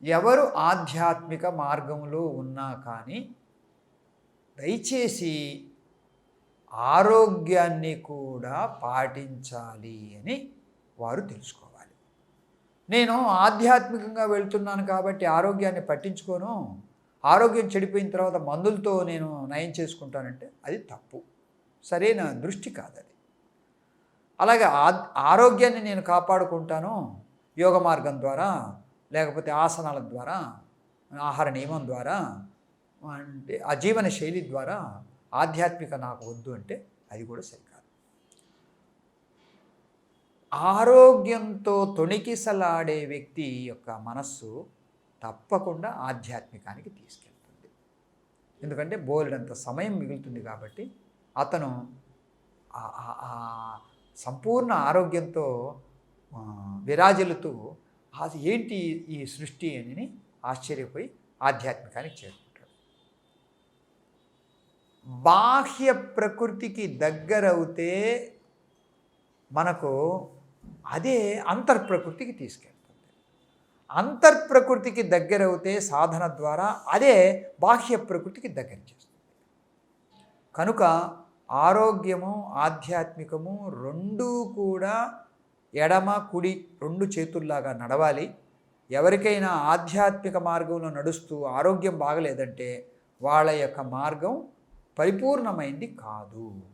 ఎవరు ఆధ్యాత్మిక మార్గంలో ఉన్నా కానీ దయచేసి ఆరోగ్యాన్ని కూడా పాటించాలి అని వారు తెలుసుకోవాలి. నేను ఆధ్యాత్మికంగా వెళ్తున్నాను కాబట్టి ఆరోగ్యాన్ని పట్టించుకోను, ఆరోగ్యం చెడిపోయిన తర్వాత మందులతో నేను నయం చేసుకుంటానంటే అది తప్పు, సరైన దృష్టి కాదది. అలాగే ఆరోగ్యాన్ని నేను కాపాడుకుంటాను యోగ మార్గం ద్వారా, లేకపోతే ఆసనాల ద్వారా, ఆహార నియమం ద్వారా, అంటే ఆ జీవన శైలి ద్వారా ఆధ్యాత్మిక నాకు వద్దు అంటే అది కూడా సరికాదు. ఆరోగ్యంతో తొణికిసలాడే వ్యక్తి యొక్క మనస్సు తప్పకుండా ఆధ్యాత్మికానికి తీసుకెళ్తుంది. ఎందుకంటే బోలెడంత సమయం మిగులుతుంది కాబట్టి అతను సంపూర్ణ ఆరోగ్యంతో విరాజిల్లుతూ అది ఏంటి ఈ సృష్టి అని ఆశ్చర్యపోయి ఆధ్యాత్మికానికి చేరుకుంటాడు. బాహ్య ప్రకృతికి దగ్గరవుతే మనకు అదే అంతర్ప్రకృతికి తీసుకెళ్తుంది. అంతర్ప్రకృతికి దగ్గరవుతే సాధన ద్వారా అదే బాహ్య ప్రకృతికి దగ్గర చేస్తుంది. కనుక ఆరోగ్యము ఆధ్యాత్మికము రెండూ కూడా ఎడమ కుడి రెండు చేతుల్లాగా నడవాలి. ఎవరికైనా ఆధ్యాత్మిక మార్గంలో నడుస్తూ ఆరోగ్యం బాగలేదంటే వాళ్ళ యొక్క మార్గం పరిపూర్ణమైంది కాదు.